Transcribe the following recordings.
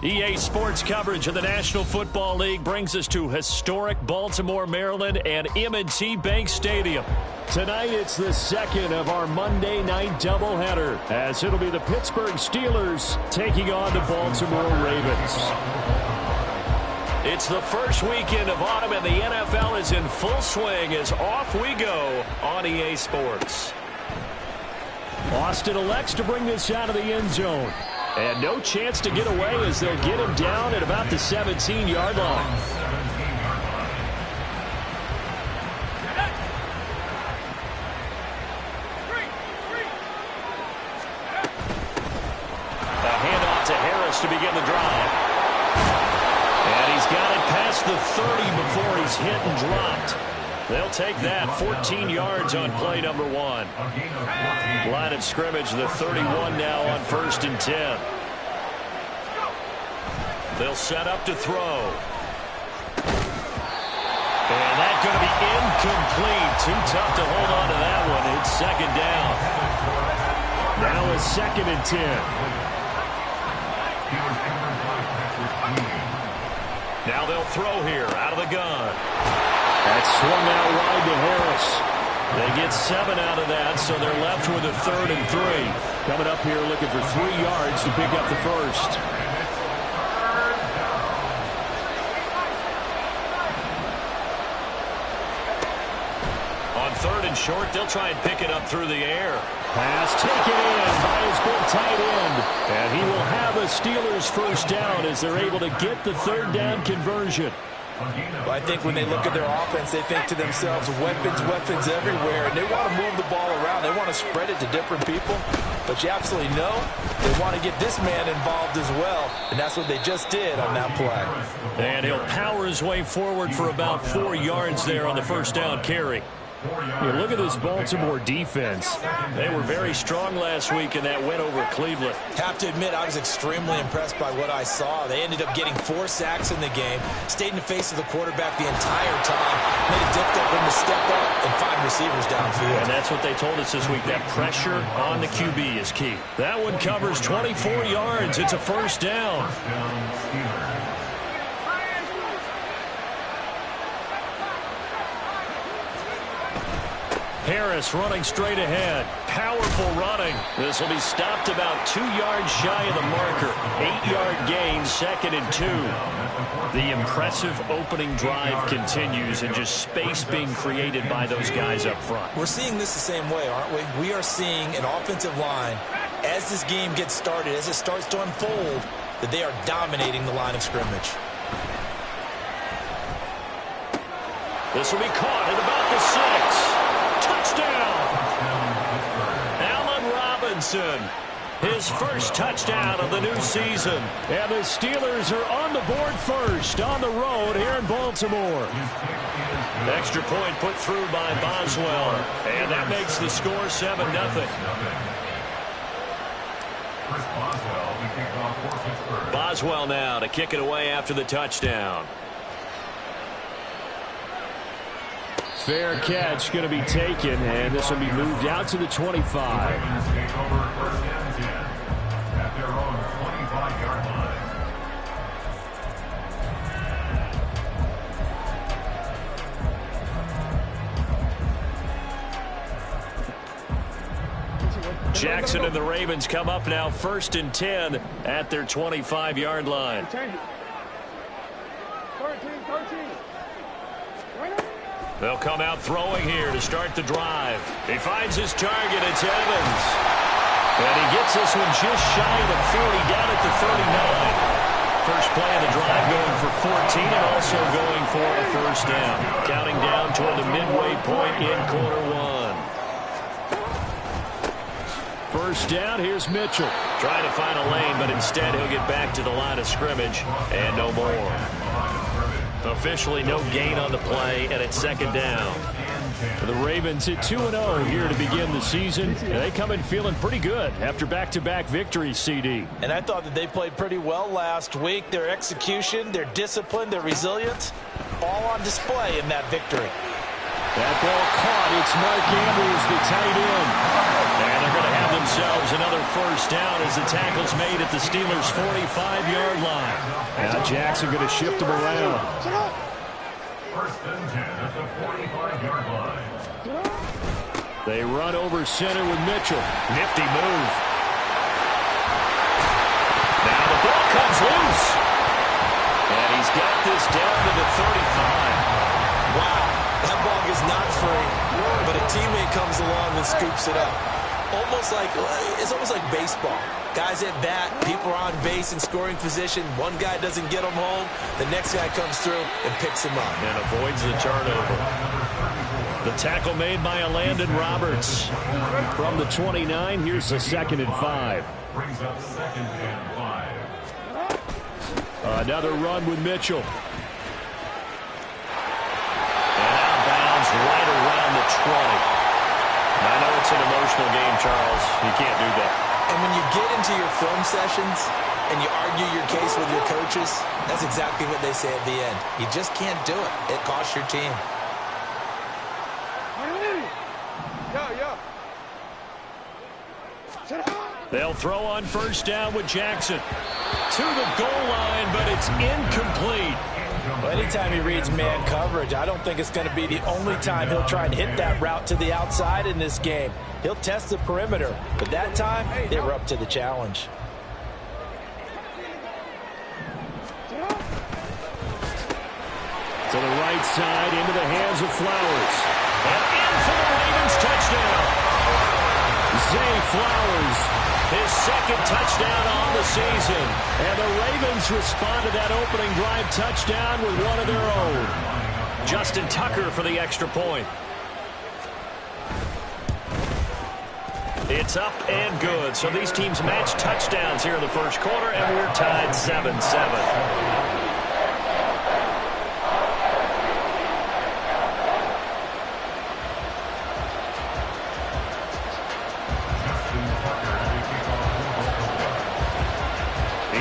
EA Sports coverage of the National Football League brings us to historic Baltimore, Maryland, and M&T Bank Stadium. Tonight, it's the second of our Monday night doubleheader, as it'll be the Pittsburgh Steelers taking on the Baltimore Ravens. It's the first weekend of autumn, and the NFL is in full swing as off we go on EA Sports. Austin elects to bring this out of the end zone. And no chance to get away as they'll get him down at about the 17-yard line. A handoff to Harris to begin the drive. And he's got it past the 30 before he's hit and dropped. They'll take that 14 yards on play number 1. Line of scrimmage, the 31 now on 1st and 10. They'll set up to throw. And that's going to be incomplete. Too tough to hold on to that one. It's second down. Now a 2nd and 10. Now they'll throw here out of the gun. That's swung out wide to Harris. They get 7 out of that, so they're left with a 3rd and 3. Coming up here looking for 3 yards to pick up the first. On 3rd and short, they'll try and pick it up through the air. Pass taken in by his big tight end. And he will have a Steelers first down as they're able to get the 3rd down conversion. Well, I think when they look at their offense, they think to themselves, weapons, weapons everywhere. And they want to move the ball around. They want to spread it to different people. But you absolutely know they want to get this man involved as well. And that's what they just did on that play. And he'll power his way forward for about 4 yards there on the first down carry. Yeah, look at this Baltimore defense. They were very strong last week in that win over Cleveland. Have to admit, I was extremely impressed by what I saw. They ended up getting 4 sacks in the game, stayed in the face of the quarterback the entire time, made it difficult for him to step up and find receivers downfield. And that's what they told us this week. That pressure on the QB is key. That one covers 24 yards. It's a first down. Harris running straight ahead. Powerful running. This will be stopped about 2 yards shy of the marker. 8-yard gain, 2nd and 2. The impressive opening drive continues, and just space being created by those guys up front. We're seeing this the same way, aren't we? We are seeing an offensive line, as this game gets started, as it starts to unfold, that they are dominating the line of scrimmage. This will be caught at about the 6. Touchdown! Allen Robinson, his first touchdown of the new season. And the Steelers are on the board first on the road here in Baltimore. Extra point put through by Boswell. And that makes the score 7-0. Boswell now to kick it away after the touchdown. Fair catch going to be taken, and this will be moved out to the 25. Jackson and the Ravens come up now 1st and 10 at their 25-yard line. They'll come out throwing here to start the drive. He finds his target. It's Evans. And he gets this one just shy of the 40, down at the 39. First play of the drive going for 14 and also going for a first down. Counting down toward the midway point in quarter 1. First down, here's Mitchell. Trying to find a lane, but instead he'll get back to the line of scrimmage and no more. Officially no gain on the play, and it's 2nd down. The Ravens at 2-0 here to begin the season. They come in feeling pretty good after back-to-back victories, CD. And I thought that they played pretty well last week. Their execution, their discipline, their resilience, all on display in that victory. That ball caught. It's Mark Andrews, the tight end. And they're going to have themselves another first down as the tackle's made at the Steelers' 45-yard line. Now Jackson going to shift them around. First and 10 at the 45-yard line. They run over center with Mitchell. Nifty move. Now the ball comes loose. And he's got this down to the 35. Wow, that ball is not free, but a teammate comes along and scoops it up. It's almost like baseball. Guys at bat, people are on base in scoring position. One guy doesn't get him home. The next guy comes through and picks him up. And avoids the turnover. The tackle made by Landon Roberts. From the 29, here's the 2nd and 5. Brings up 2nd and 5. Another run with Mitchell. And outbounds right around the 20. I know it's an emotional game, Charles. You can't do that. And when you get into your film sessions and you argue your case with your coaches, that's exactly what they say at the end. You just can't do it. It costs your team. They'll throw on first down with Jackson. To the goal line, but it's incomplete. Well, anytime he reads man coverage, I don't think it's going to be the only time he'll try and hit that route to the outside in this game. He'll test the perimeter, but that time, they were up to the challenge. To the right side, into the hands of Flowers. And in for the Ravens touchdown. Zay Flowers, his 2nd touchdown on the season. And the Ravens respond to that opening drive touchdown with one of their own. Justin Tucker for the extra point. It's up and good. So these teams match touchdowns here in the first quarter, and we're tied 7-7.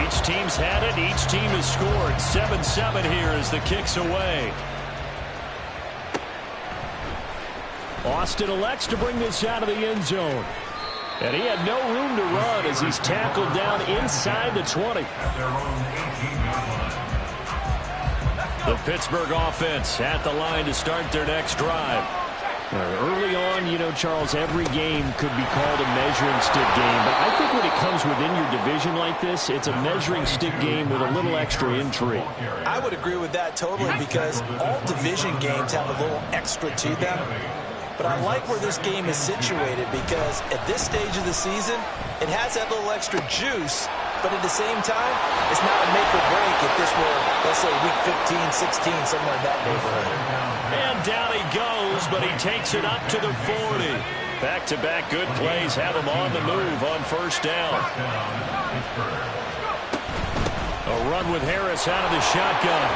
Each team's had it. Each team has scored. 7-7 here as the kick's away. Austin elects to bring this out of the end zone. And he had no room to run as he's tackled down inside the 20. The Pittsburgh offense at the line to start their next drive. Early on, you know, Charles, every game could be called a measuring stick game. But I think when it comes within your division like this, it's a measuring stick game with a little extra intrigue. I would agree with that totally because all division games have a little extra to them. But I like where this game is situated because at this stage of the season, it has that little extra juice. But at the same time, it's not a make or break if this were, let's say, week 15, 16, somewhere in that neighborhood. And down he goes, but he takes it up to the 40. Back-to-back good plays have him on the move on first down. A run with Harris out of the shotgun.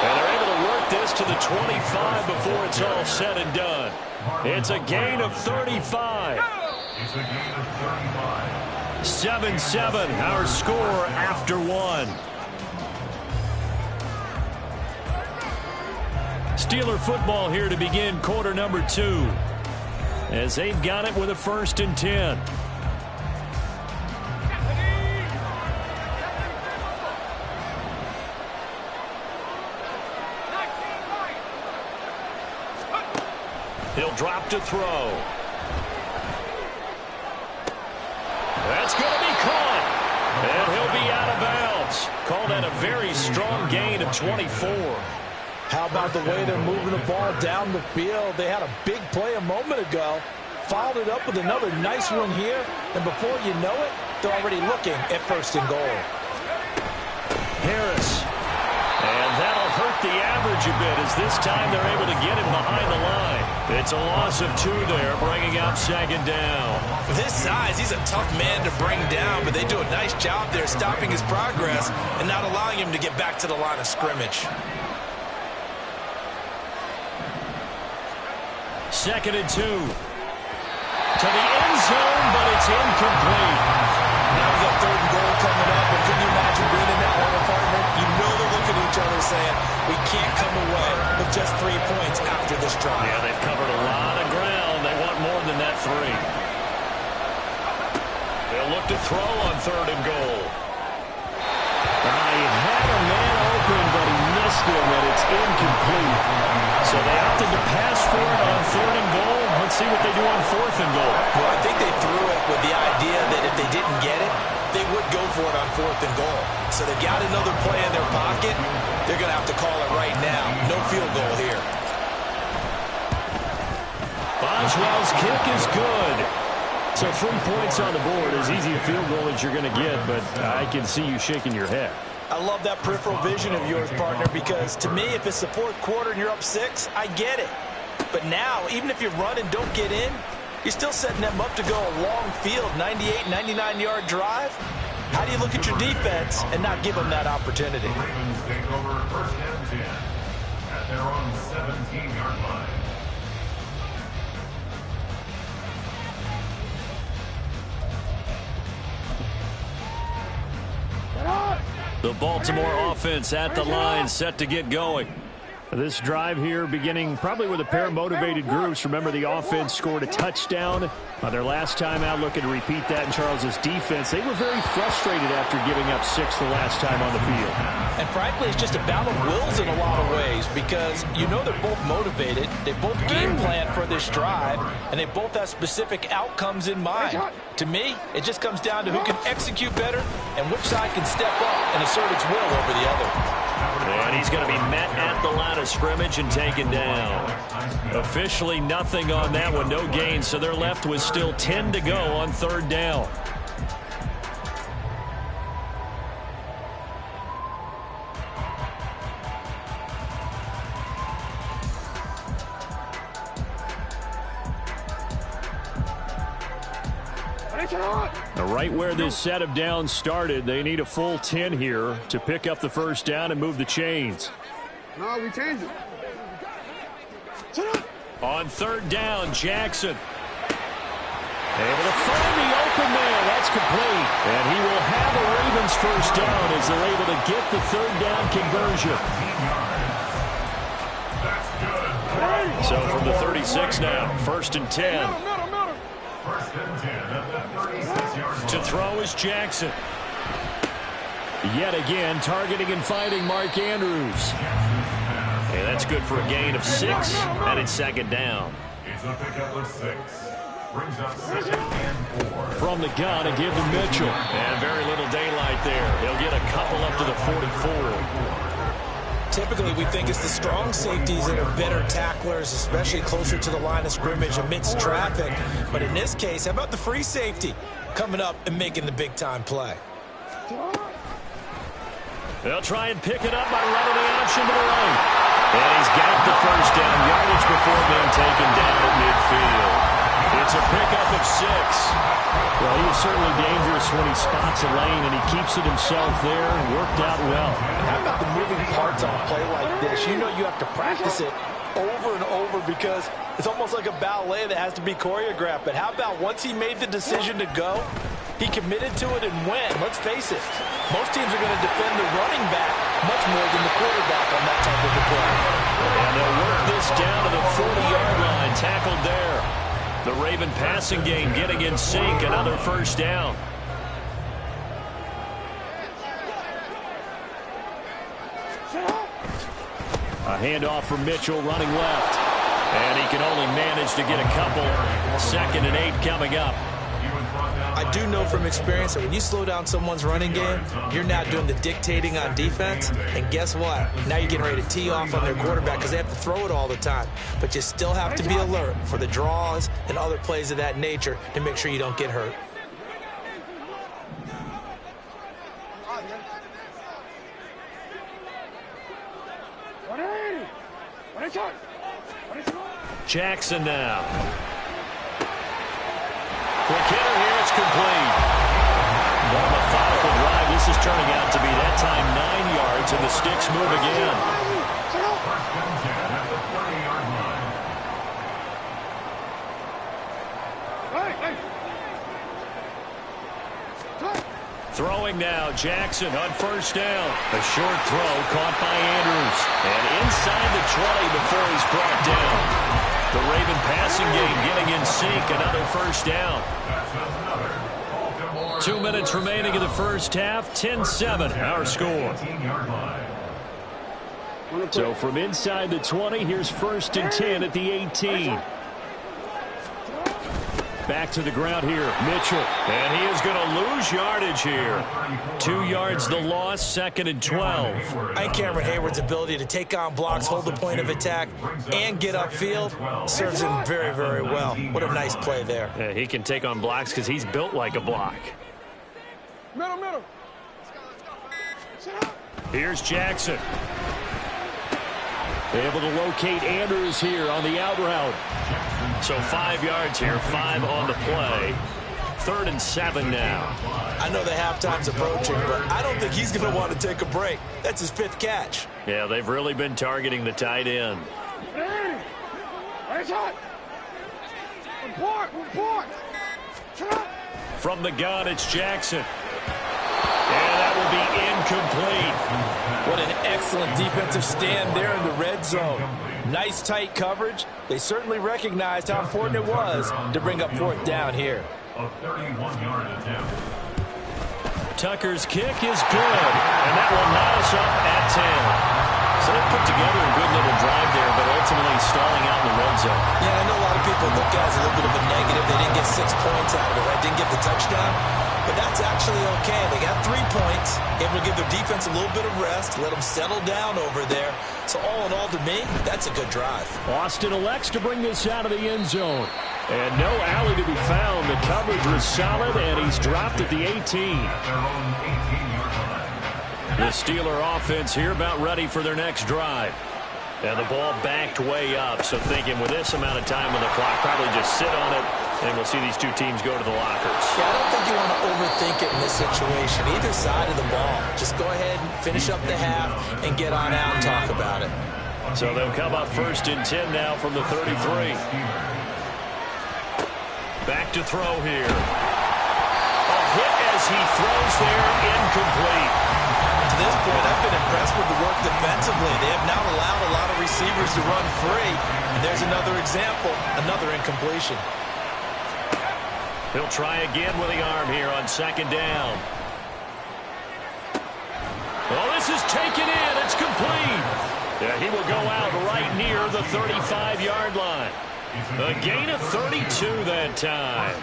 And they're able to work this to the 25 before it's all said and done. It's a gain of 35. 7-7, our score after one. Steeler football here to begin quarter number 2. As they've got it with a 1st and 10. He'll drop to throw. That's going to be caught. And he'll be out of bounds. Called that a very strong gain of 24. How about the way they're moving the ball down the field? They had a big play a moment ago. Followed it up with another nice one here. And before you know it, they're already looking at 1st and goal. Harris. And that'll hurt the average a bit as this time they're able to get him behind the line. It's a loss of 2 there, bringing up 2nd down. With his size, he's a tough man to bring down, but they do a nice job there stopping his progress and not allowing him to get back to the line of scrimmage. 2nd and 2. To the end zone, but it's incomplete. Now we got 3rd and goal coming up, but can you imagine being in that home apartment? You know they're on 3rd and goal. He had a man open, but he missed him, and it's incomplete. So they opted to pass for it on 3rd and goal. Let's see what they do on 4th and goal. Well, I think they threw it with the idea that if they didn't get it, they would go for it on 4th and goal. So they got another play in their pocket. They're going to have to call it right now. No field goal here. Boswell's kick is good. So 3 points on the board, as easy a field goal as you're going to get, but I can see you shaking your head. I love that peripheral vision of yours, partner, because to me, if it's the 4th quarter and you're up 6, I get it. But now, even if you run and don't get in, you're still setting them up to go a long field, 98, 99-yard drive. How do you look at your defense and not give them that opportunity? The Ravens take over 1st and 10 at their own 17-yard line. The Baltimore offense at the line, set to get going. This drive here beginning probably with a pair of motivated groups. Remember, the offense scored a touchdown on their last time out. Looking to repeat that in Charles's defense. They were very frustrated after giving up 6 the last time on the field. And frankly, it's just a battle of wills in a lot of ways, because you know they're both motivated. They both game plan for this drive, and they both have specific outcomes in mind. To me, it just comes down to who can execute better and which side can step up and assert its will over the other. And he's going to be met at the line of scrimmage and taken down. Officially nothing on that one, no gain, so they're left with still 10 to go on 3rd down. Right where this set of downs started, they need a full 10 here to pick up the 1st down and move the chains. No, we changed it. On 3rd down, Jackson. Able to find the open man. That's complete. And he will have a Ravens 1st down as they're able to get the 3rd down conversion. So from the 36 now, 1st and 10. 1st and 10 at the 36-yard line. To throw is Jackson. Yet again, targeting and finding Mark Andrews. Okay, that's good for a gain of 6, and it's 2nd down. It's a pickup of 6. Brings up 2nd and 4. From the gun, to give to Mitchell. And very little daylight there. He'll get a couple up to the 44. Typically, we think it's the strong safeties that are better tacklers, especially closer to the line of scrimmage amidst traffic. But in this case, how about the free safety coming up and making the big-time play? They'll try and pick it up by running the option to the right. And he's got the 1st down, yardage before being taken down at midfield. It's a pickup of 6. Well, he is certainly dangerous when he spots a lane, and he keeps it himself there and worked out well. How about the moving parts on a play like this? You know you have to practice it over and over because it's almost like a ballet that has to be choreographed. But how about once he made the decision to go, he committed to it and went. Let's face it, most teams are going to defend the running back much more than the quarterback on that type of a play. And they'll work this down to the 40-yard line, tackled there. The Raven passing game getting in sync, another 1st down. A handoff from Mitchell running left. And he can only manage to get a couple. 2nd and 8 coming up. I do know from experience that when you slow down someone's running game, you're now doing the dictating on defense. And guess what? Now you're getting ready to tee off on their quarterback because they have to throw it all the time. But you still have to be alert for the draws and other plays of that nature to make sure you don't get hurt. Jackson now. Quick hitter here, it's complete. More methodical drive. This is turning out to be that time 9 yards, and the sticks move again. 1st and 10 at the 40-yard line. Throwing now, Jackson on 1st down. A short throw caught by Andrews. And inside the 20 before he's brought down. The Raven passing game getting in sync, another 1st down. 2 minutes remaining in the first half. 10-7, our score. 18-yard line. So from inside the 20, here's 1st and 10 at the 18. Back to the ground here, Mitchell. And he is going to lose yardage here. 2 yards the loss, 2nd and 12. I think Cameron Hayward's ability to take on blocks, hold the point of attack, and get upfield serves him very, very well. What a nice play there. Yeah, he can take on blocks because he's built like a block. Middle. Here's Jackson. Able to locate Andrews here on the out route. So 5 yards here, 5 on the play. 3rd and 7 now. I know the halftime's approaching, but I don't think he's going to want to take a break. That's his 5th catch. Yeah, they've really been targeting the tight end. From the gun, it's Jackson. And that will be incomplete. What an excellent defensive stand there in the red zone. Nice tight coverage. They certainly recognized how important it was to bring up 4th down here. A 31-yard attempt. Tucker's kick is good, and that will knot us up at 10. So they put together a good little drive there, but ultimately stalling out in the red zone. Yeah, I know a lot of people look at it as a little bit of a negative. They didn't get 6 points out of it, right? Didn't get the touchdown. But that's actually okay. They got 3 points, able to give their defense a little bit of rest, let them settle down over there. So all in all, to me, that's a good drive. Austin elects to bring this out of the end zone. And no alley to be found. The coverage was solid, and he's dropped at the 18. At their own 18-yard line. The Steeler offense here about ready for their next drive. And the ball backed way up, so thinking with this amount of time on the clock, probably just sit on it, and we'll see these two teams go to the lockers. Yeah, I don't think you want to overthink it in this situation. Either side of the ball. Just go ahead and finish up the half and get on out and talk about it. So they'll come up 1st and 10 now from the 33. Back to throw here. A hit as he throws there, incomplete. To this point, I've been impressed with the work defensively. They have not allowed a lot of receivers to run free. And there's another example, another incompletion. He'll try again with the arm here on 2nd down. Oh, this is taken in. It's complete. Yeah, he will go out right near the 35-yard line. A gain of 32 that time.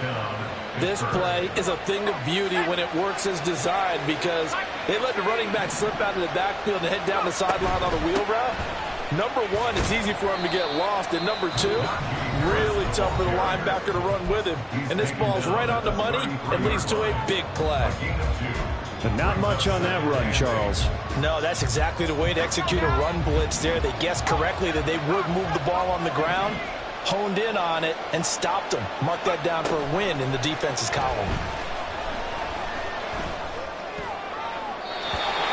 This play is a thing of beauty when it works as designed because they let the running back slip out of the backfield and head down the sideline on a wheel route. Number one, it's easy for him to get lost. And number two, really tough for the linebacker to run with him. And this ball's right on the money and leads to a big play. But not much on that run, Charles. No, that's exactly the way to execute a run blitz there. They guessed correctly that they would move the ball on the ground, honed in on it, and stopped them. Mark that down for a win in the defense's column.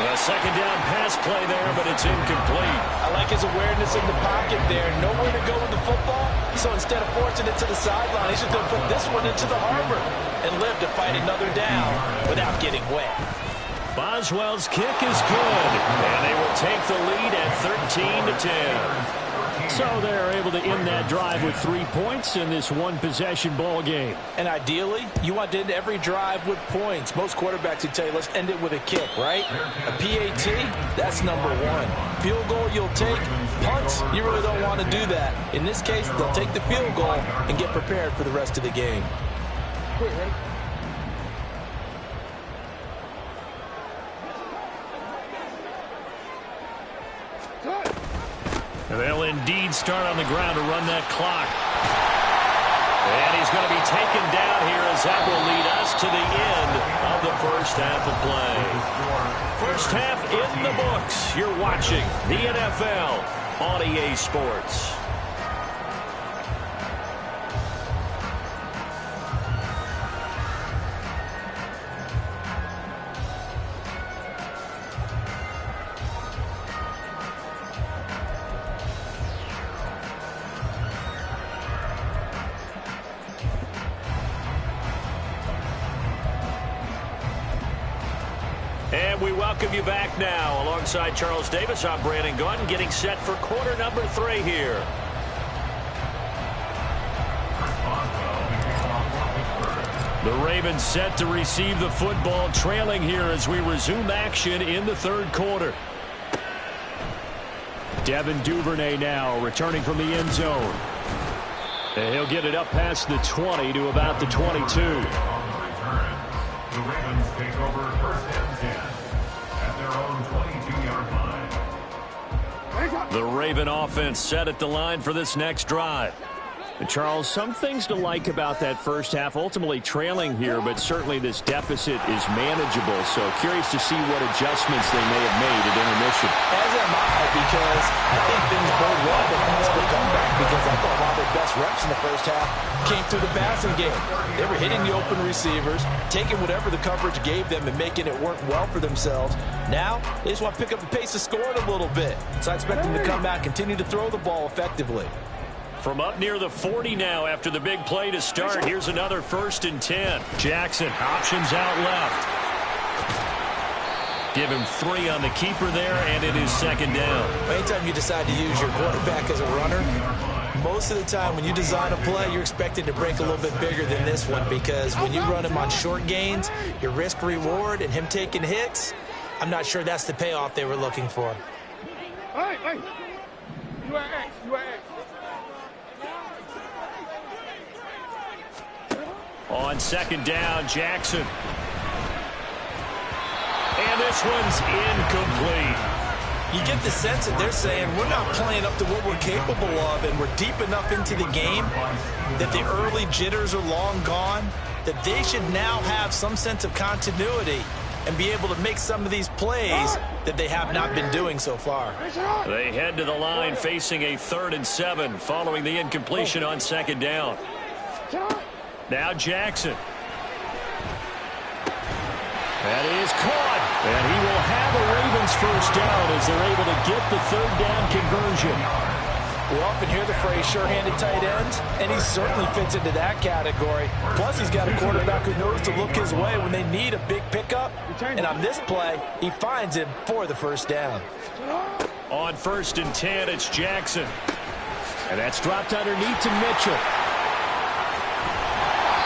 A 2nd down pass play there, but it's incomplete. I like his awareness in the pocket there. Nowhere to go with the football, so instead of forcing it to the sideline, he's just going to put this one into the harbor and live to fight another down without getting wet. Boswell's kick is good, and they will take the lead at 13-10. So they're able to end that drive with 3 points in this one-possession ball game. And ideally, you want to end every drive with points. Most quarterbacks would tell you, let's end it with a kick, right? A PAT, that's number one. Field goal you'll take. Punts, you really don't want to do that. In this case, they'll take the field goal and get prepared for the rest of the game. Ready? They'll indeed start on the ground to run that clock. And he's going to be taken down here as that will lead us to the end of the first half of play. First half in the books. You're watching the NFL on EA Sports. And we welcome you back now. Alongside Charles Davis, I'm Brandon Gaudin, getting set for quarter number 3 here. The The Ravens set to receive the football, trailing here as we resume action in the third quarter. Devin Duvernay now returning from the end zone. And he'll get it up past the 20 to about the 22. On the return, the Ravens take over first and 10 at their own 22-yard line. The Raven offense set at the line for this next drive. And Charles, some things to like about that first half. Ultimately trailing here, but certainly this deficit is manageable. So curious to see what adjustments they may have made at intermission. As am I, because I think things bode well for possible comeback, because I thought a lot of their best reps in the first half came through the passing game. They were hitting the open receivers, taking whatever the coverage gave them and making it work well for themselves. Now, they just want to pick up the pace of scoring a little bit. So I expect them to come back, continue to throw the ball effectively. From up near the 40 now after the big play to start. Here's another 1st and 10. Jackson options out left. Give him 3 on the keeper there, and it is 2nd down. Anytime you decide to use your quarterback as a runner, most of the time when you design a play, you're expected to break a little bit bigger than this one, because when you run him on short gains, your risk-reward and him taking hits, I'm not sure that's the payoff they were looking for. Hey, hey. You at X. You at X. On 2nd down, Jackson. And this one's incomplete. You get the sense that they're saying we're not playing up to what we're capable of, and we're deep enough into the game that the early jitters are long gone, that they should now have some sense of continuity and be able to make some of these plays that they have not been doing so far. They head to the line facing a 3rd and 7 following the incompletion on 2nd down. Now Jackson. That is caught. And he will have a Ravens first down as they're able to get the 3rd down conversion. We often hear the phrase sure-handed tight ends, and he certainly fits into that category. Plus, he's got a quarterback who knows to look his way when they need a big pickup. And on this play, he finds him for the 1st down. On 1st and 10, it's Jackson. And that's dropped underneath to Mitchell.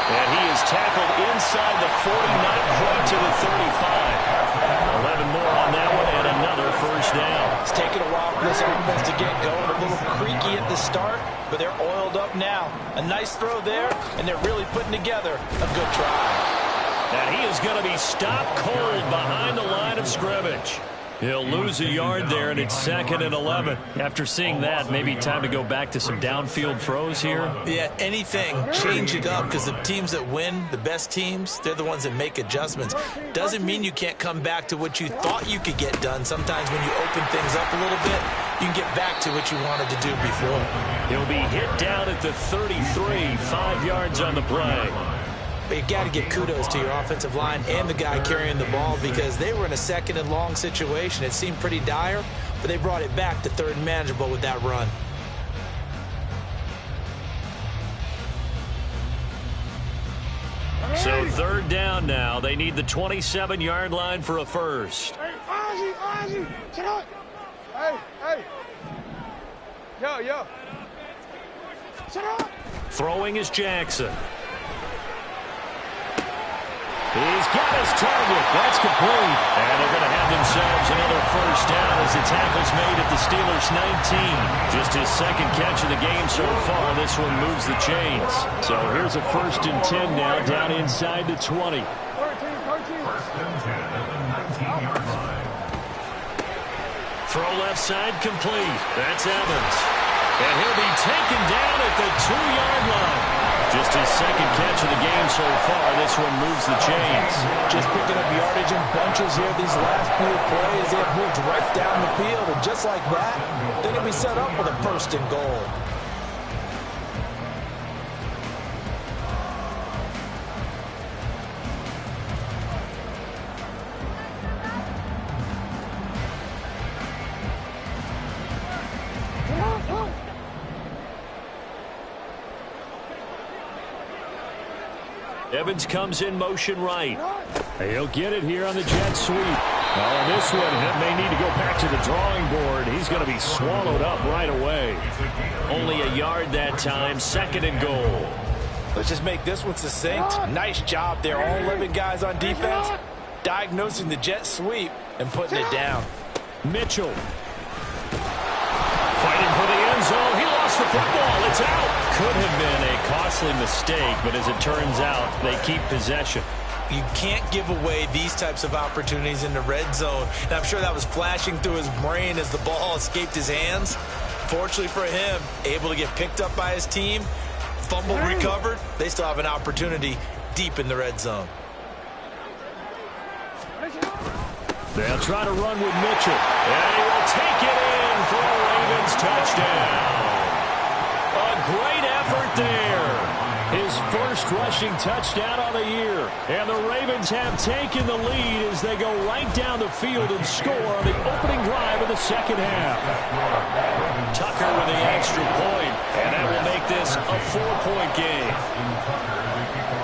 And he is tackled inside the 40, not quite to the 35. 11 more on that one, and another 1st down. It's taken a while for this offense to get going. A little creaky at the start, but they're oiled up now. A nice throw there, and they're really putting together a good drive. And he is going to be stopped cold behind the line of scrimmage. He'll lose a yard there, and it's 2nd and 11. After seeing that, maybe time to go back to some downfield throws here. Yeah, anything, change it up, because the teams that win, the best teams, they're the ones that make adjustments. Doesn't mean you can't come back to what you thought you could get done. Sometimes when you open things up a little bit, you can get back to what you wanted to do before. He'll be hit down at the 33, 5 yards on the play. But you got to give kudos to your offensive line and the guy carrying the ball, because they were in a 2nd and long situation. It seemed pretty dire, but they brought it back to 3rd and manageable with that run. So 3rd down now. They need the 27-yard line for a first. Hey, Ozzie, shut up. Hey, hey. Yo. Shut up. Throwing is Jackson. He's got his target. That's complete. And they're going to have themselves another 1st down as the tackle's made at the Steelers' 19. Just his 2nd catch of the game so far. This one moves the chains. So here's a 1st and 10 now down inside the 20. 13. 1st and 10 at the 19-yard line. Throw left side complete. That's Evans. And he'll be taken down at the 2-yard line. Just his 2nd catch of the game so far. This one moves the chains. Just picking up yardage in bunches here. These last few plays, they have moved right down the field. And just like that, they're going to be set up with a 1st and goal. Evans comes in motion right. He'll get it here on the jet sweep. Oh, this one may need to go back to the drawing board. He's going to be swallowed up right away. Only a yard that time, 2nd and goal. Let's just make this one succinct. Nice job there. All 11 guys on defense diagnosing the jet sweep and putting it down. Mitchell. Fighting for the end zone. He lost the football. It's out. Could have been a costly mistake, but as it turns out, they keep possession. You can't give away these types of opportunities in the red zone. And I'm sure that was flashing through his brain as the ball escaped his hands. Fortunately for him, able to get picked up by his team, fumble recovered. They still have an opportunity deep in the red zone. They'll try to run with Mitchell. And he will take it in for a Ravens touchdown. A great effort there. His first rushing touchdown of the year. And the Ravens have taken the lead as they go right down the field and score on the opening drive of the second half. Tucker with the extra point, and that will make this a 4-point game.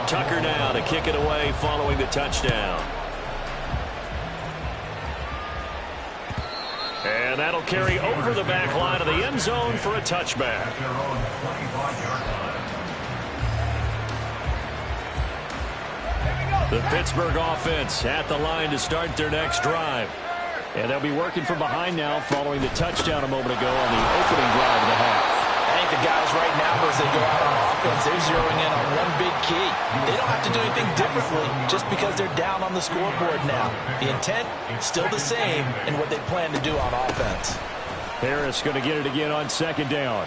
Tucker now to kick it away following the touchdown. And that'll carry over the back line of the end zone for a touchback. The Pittsburgh offense at the line to start their next drive. And they'll be working from behind now following the touchdown a moment ago on the opening drive of the half. I think the guys right now, as they go out on offense, they're zeroing in on one big key. They don't have to do anything differently just because they're down on the scoreboard now. The intent, still the same in what they plan to do on offense. Harris going to get it again on second down.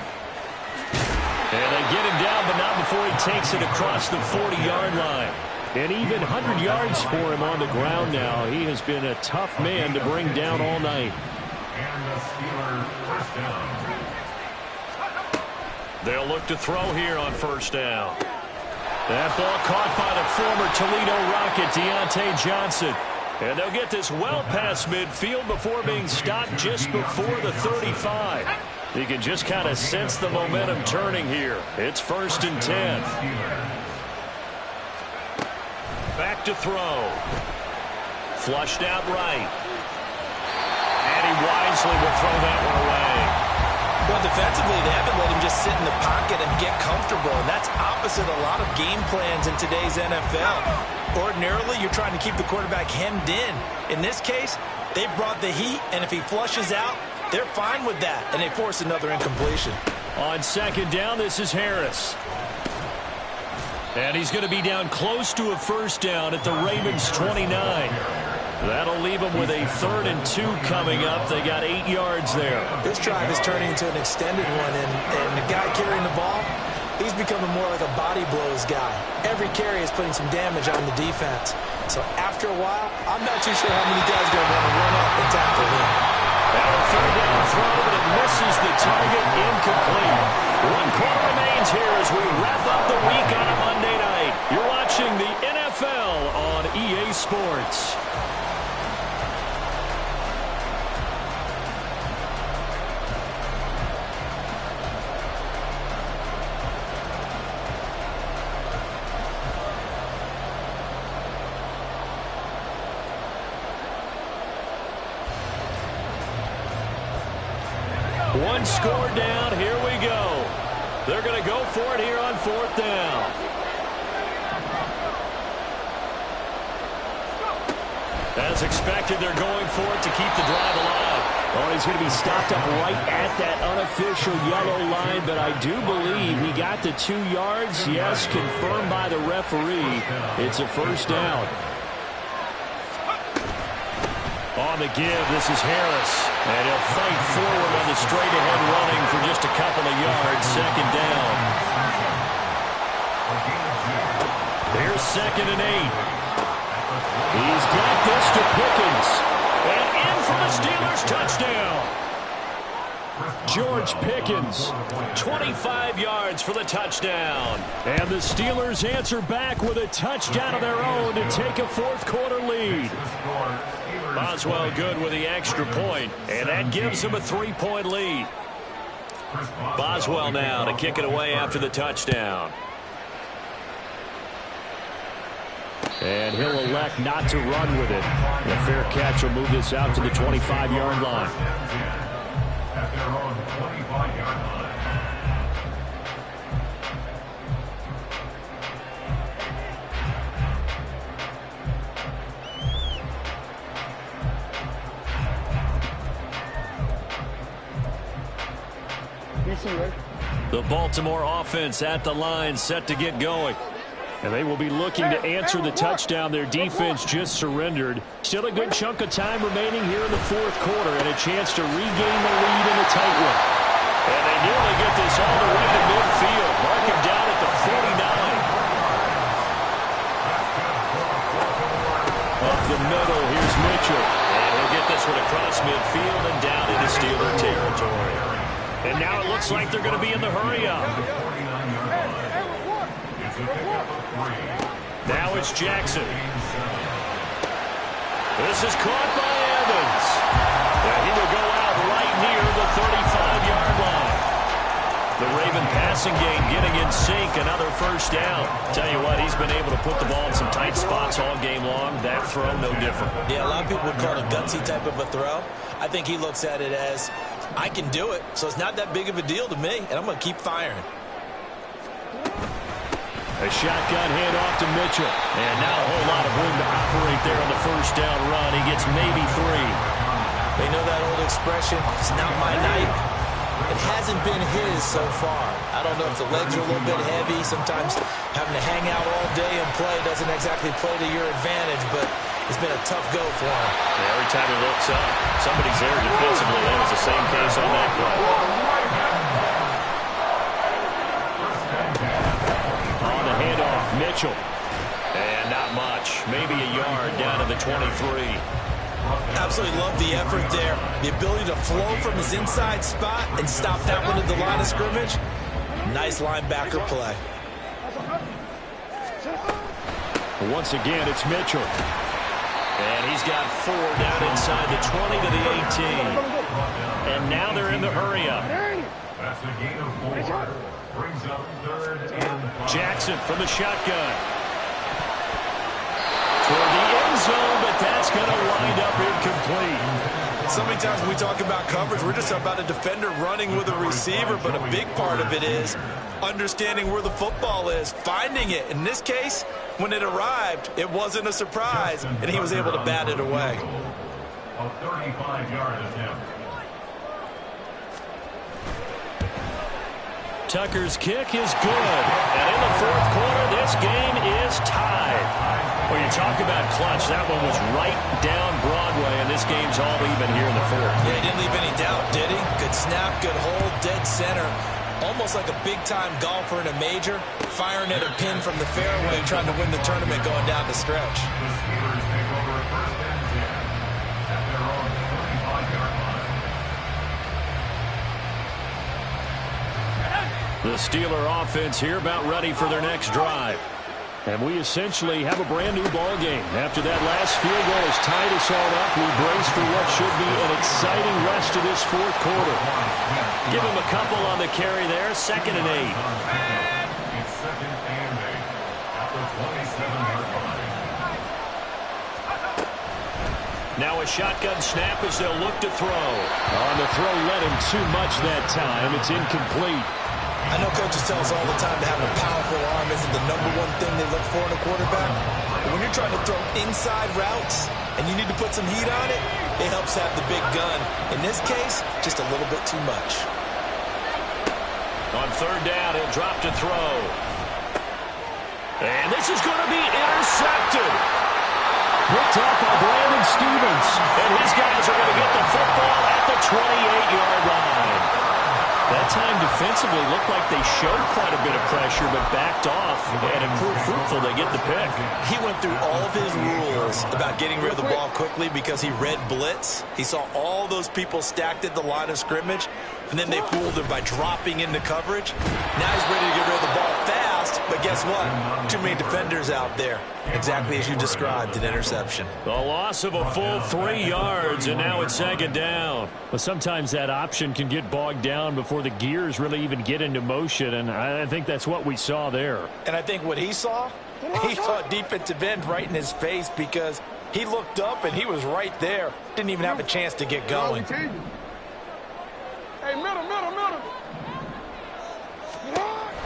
And they get him down, but not before he takes it across the 40-yard line. And even 100 yards for him on the ground now. He has been a tough man to bring down all night. And the Steelers first down. They'll look to throw here on first down. That ball caught by the former Toledo Rocket, Deontay Johnson. And they'll get this well past midfield before being stopped just before the 35. You can just kind of sense the momentum turning here. It's 1st and 10. Back to throw. Flushed out right. And he wisely will throw that one away. Well, defensively, they haven't let him just sit in the pocket and get comfortable. And that's opposite a lot of game plans in today's NFL. Ordinarily, you're trying to keep the quarterback hemmed in. In this case, they brought the heat, and if he flushes out, they're fine with that, and they force another incompletion. On second down, this is Harris. And he's going to be down close to a first down at the Ravens 29. That'll leave them with a 3rd and 2 coming up. They got 8 yards there. This drive is turning into an extended one, and the guy carrying the ball, he's becoming more like a body blows guy. Every carry is putting some damage on the defense. So after a while, I'm not too sure how many guys are going to want to run up and tackle him. Now a 3rd down throw, but it misses the target, incomplete. 1 quarter remains here as we wrap up the week on a Monday night. You're watching the NFL on EA Sports. One score down. Here we go. They're going to go for it here on 4th down. As expected, they're going for it to keep the drive alive. Oh, he's going to be stopped up right at that unofficial yellow line, but I do believe he got the 2 yards. Yes, confirmed by the referee. It's a first down. On the give, this is Harris. And he'll fight forward on the straight-ahead running for just a couple of yards. Second down. Here's 2nd and 8. He's got this to Pickens. And in for the Steelers touchdown. George Pickens, 25 yards for the touchdown. And the Steelers answer back with a touchdown of their own to take a 4th quarter lead. Boswell good with the extra point, and that gives him a 3-point lead. Boswell now to kick it away after the touchdown. And he'll elect not to run with it. The fair catch will move this out to the 25-yard line. At their own 25-yard line. The Baltimore offense at the line, set to get going. And they will be looking to answer the touchdown their defense just surrendered. Still a good chunk of time remaining here in the fourth quarter and a chance to regain the lead in a tight one. And they nearly get this all the way to midfield. Mark him down at the 49. Up the middle, here's Mitchell. And he'll get this one across midfield and down into Steeler territory. And now it looks like they're going to be in the hurry-up. Now it's Jackson. This is caught by Evans. And he will go out right near the 35-yard line. The Raven passing game getting in sync, another first down. Tell you what, he's been able to put the ball in some tight spots all game long. That throw, no different. Yeah, a lot of people would call it a gutsy type of a throw. I think he looks at it as, I can do it, so it's not that big of a deal to me, and I'm going to keep firing. A shotgun handoff to Mitchell. And now a whole lot of room to operate there on the first down run. He gets maybe 3. They know that old expression, it's not my night. It hasn't been his so far. I don't know if the legs are a little bit heavy. Sometimes having to hang out all day and play doesn't exactly play to your advantage, but it's been a tough go for him. Yeah, every time he looks up, somebody's there defensively. That was the same case on that play. On the handoff, Mitchell. And not much. Maybe a yard down to the 23. Absolutely love the effort there. The ability to flow from his inside spot and stop that one at the line of scrimmage. Nice linebacker play. Once again, it's Mitchell. And he's got 4 down inside the 20 to the 18. And now they're in the hurry-up. That's a gain of 4. Brings up 3rd and 5. Jackson from the shotgun. For the end zone, but that's going to wind up incomplete. So many times when we talk about coverage, we're just about a defender running with a receiver, but a big part of it is understanding where the football is, finding it. In this case, when it arrived, it wasn't a surprise, and he was able to bat it away. A 35-yard attempt. Tucker's kick is good. And in the fourth quarter, this game is tied. Well, you talk about clutch. That one was right down Broadway, and this game's all even here in the fourth. Yeah, he didn't leave any doubt, did he? Good snap, good hold, dead center. Almost like a big-time golfer in a major, firing at a pin from the fairway, trying to win the tournament going down the stretch. The Steelers take over 1st and 10 at their own 25-yard line. The Steeler offense here about ready for their next drive. And we essentially have a brand new ball game. After that last field goal has tied us all up, we brace for what should be an exciting rest of this fourth quarter. Give him a couple on the carry there, 2nd and 8. It's 2nd and 8 at the 27-yard line. Now a shotgun snap as they'll look to throw. On the throw, led him too much that time. It's incomplete. I know coaches tell us all the time that having a powerful arm isn't the #1 thing they look for in a quarterback. But when you're trying to throw inside routes and you need to put some heat on it, it helps have the big gun. In this case, just a little bit too much. On 3rd down, he'll drop to throw. And this is going to be intercepted. Picked up by Brandon Stevens. And his guys are going to get the football at the 28-yard line. That time defensively looked like they showed quite a bit of pressure but backed off, and it proved fruitful. They get the pick. He went through all of his rules about getting rid of the ball quickly because he read blitz. He saw all those people stacked at the line of scrimmage, and then they fooled him by dropping into coverage. Now he's ready to get rid of the ball fast, but guess what? Too many defenders out there. Exactly as you described, an interception. The loss of a full 3 yards, and now it's 2nd down. But sometimes that option can get bogged down before the gears really even get into motion, and I think that's what we saw there. And I think what he saw a defensive end right in his face because he looked up and he was right there. Didn't even have a chance to get going. Hey, middle.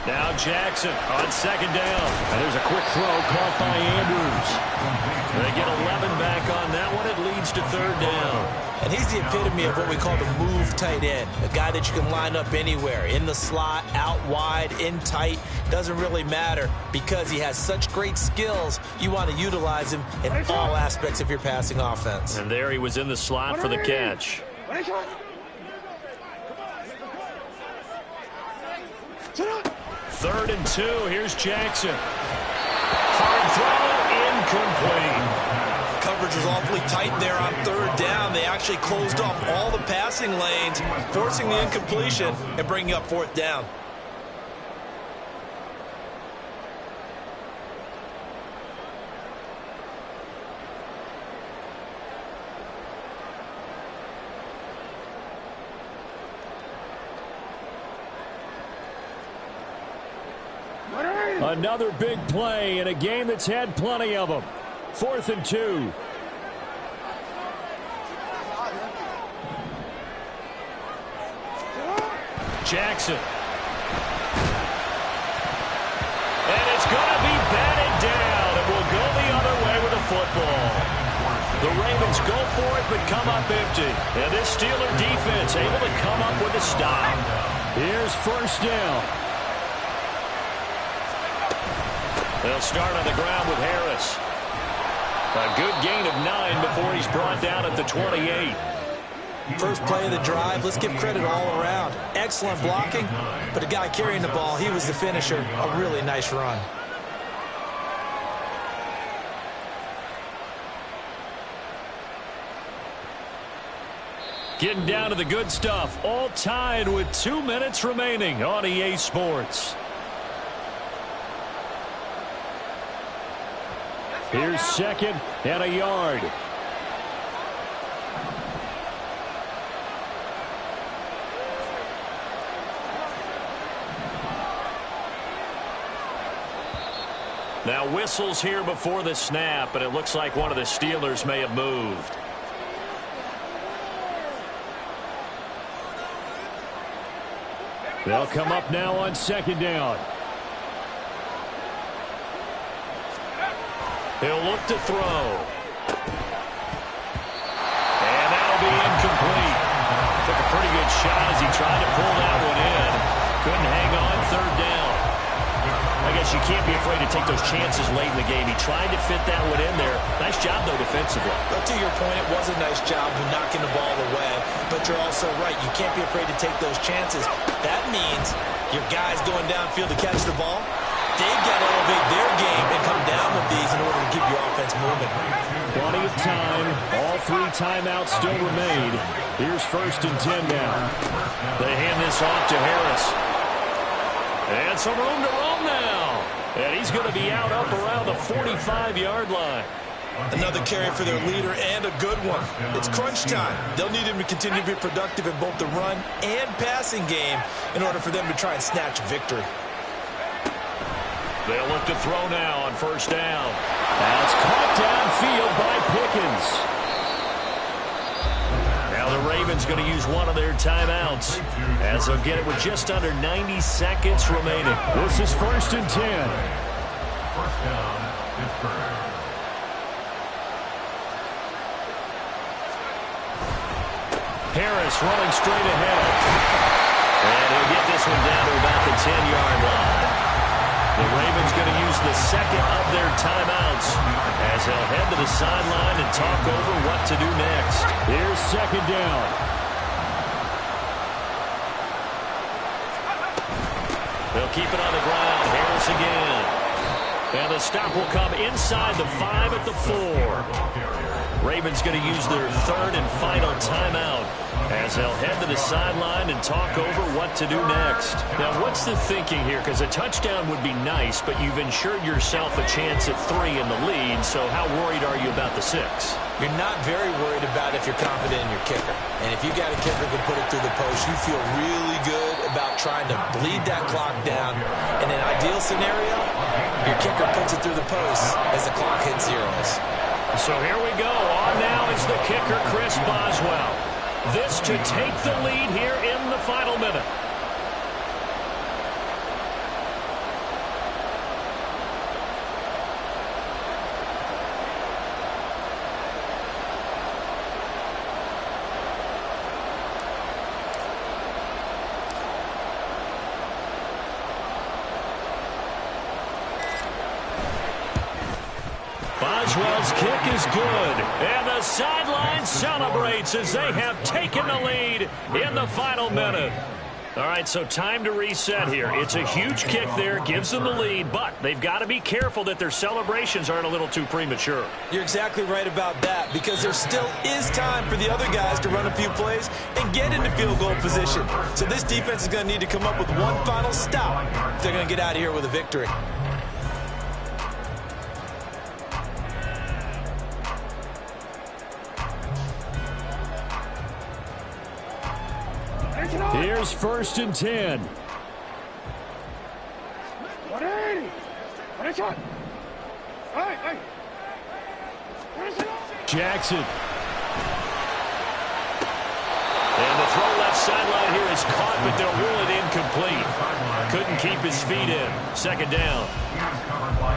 Now Jackson on 2nd down. And there's a quick throw caught by Andrews. They get 11 back on that one. It leads to 3rd down. And he's the epitome of what we call the move tight end, a guy that you can line up anywhere, in the slot, out wide, in tight, doesn't really matter because he has such great skills. You want to utilize him in all aspects of your passing offense. And there he was in the slot for the catch. 3rd and 2. Here's Jackson. Hard throw, incomplete. Coverage was awfully tight there on 3rd down. They actually closed off all the passing lanes, forcing the incompletion and bringing up 4th down. Another big play in a game that's had plenty of them. 4th and 2. Jackson. And it's going to be batted down. It will go the other way with the football. The Ravens go for it but come up empty. And this Steeler defense able to come up with a stop. Here's 1st down. They'll start on the ground with Harris. A good gain of 9 before he's brought down at the 28. First play of the drive, let's give credit all around. Excellent blocking, but the guy carrying the ball, he was the finisher. A really nice run. Getting down to the good stuff. All tied with 2 minutes remaining on EA Sports. Here's 2nd and a yard. Now whistles here before the snap, and it looks like one of the Steelers may have moved. They'll come up now on 2nd down. He'll look to throw. And that'll be incomplete. Took a pretty good shot as he tried to pull that one in. Couldn't hang on 3rd down. I guess you can't be afraid to take those chances late in the game. He tried to fit that one in there. Nice job, though, defensively. But to your point, it was a nice job of knocking the ball away. But you're also right. You can't be afraid to take those chances. That means your guys going downfield to catch the ball, they've got to elevate their game and come down with these in order to keep your offense moving. Plenty of time. All 3 timeouts still remain. Here's 1st and 10 now. They hand this off to Harris. And some room to roam now. And he's going to be out up around the 45-yard line. Another carry for their leader and a good one. It's crunch time. They'll need him to continue to be productive in both the run and passing game in order for them to try and snatch victory. They'll look to throw now on 1st down. That's caught downfield by Pickens. Now the Ravens going to use one of their timeouts as they'll get it with just under 90 seconds remaining. This is 1st and 10. 1st down, Pittsburgh. Harris running straight ahead. And he'll get this one down to about the 10-yard line. The Ravens going to use the 2nd of their timeouts as they'll head to the sideline and talk over what to do next. Here's 2nd down. They'll keep it on the ground. Harris again. And the stop will come inside the 5 at the 4. Ravens going to use their 3rd and final timeout as they'll head to the sideline and talk over what to do next. Now, what's the thinking here? Because a touchdown would be nice, but you've ensured yourself a chance at 3 in the lead, so how worried are you about the 6? You're not very worried about if you're confident in your kicker. And if you got a kicker who can put it through the post, you feel really good about trying to bleed that clock down. In an ideal scenario, your kicker puts it through the post as the clock hits zeros. So here we go. On now is the kicker, Chris Boswell. This to take the lead here in the final minute. Maxwell's kick is good. And the sideline celebrates as they have taken the lead in the final minute. All right, so time to reset here. It's a huge kick there, gives them the lead, but they've got to be careful that their celebrations aren't a little too premature. You're exactly right about that, because there still is time for the other guys to run a few plays and get into field goal position. So this defense is going to need to come up with one final stop if they're going to get out of here with a victory. Here's 1st and 10. 180. What is it? Hey. Jackson. And the throw left sideline here is caught, but they'll rule it incomplete. Couldn't keep his feet in. 2nd down.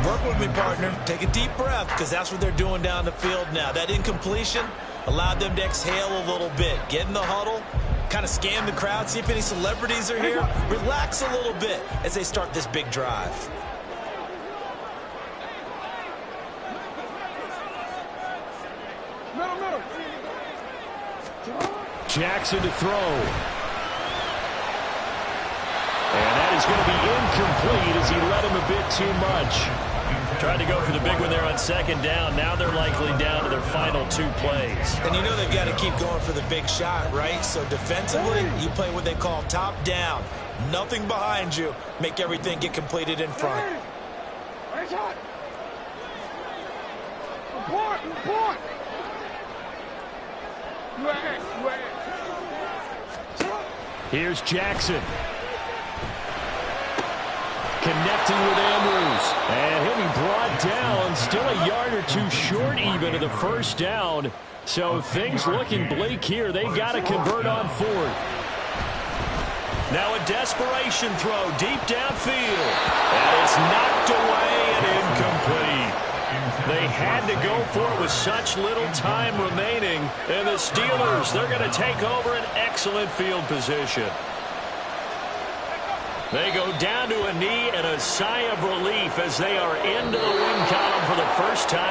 Work with me, partner. Take a deep breath, because that's what they're doing down the field now. That incompletion allowed them to exhale a little bit. Get in the huddle. Kind of scan the crowd, see if any celebrities are here. Relax a little bit as they start this big drive. Middle. Jackson to throw. And that is going to be incomplete as he led him a bit too much. Tried to go for the big one there on 2nd down. Now they're likely down to their final 2 plays. And you know they've got to keep going for the big shot, right? So defensively, you play what they call top down. Nothing behind you. Make everything get completed in front. What is it? Report. Here's Jackson. Connecting with Andrews. And he'll be brought down. Still a yard or 2 short even of the 1st down. So things looking bleak here. They've got to convert on 4th. Now a desperation throw deep downfield. And it's knocked away and incomplete. They had to go for it with such little time remaining. And the Steelers, they're going to take over an excellent field position. They go down to a knee and a sigh of relief as they are into the win column for the first time.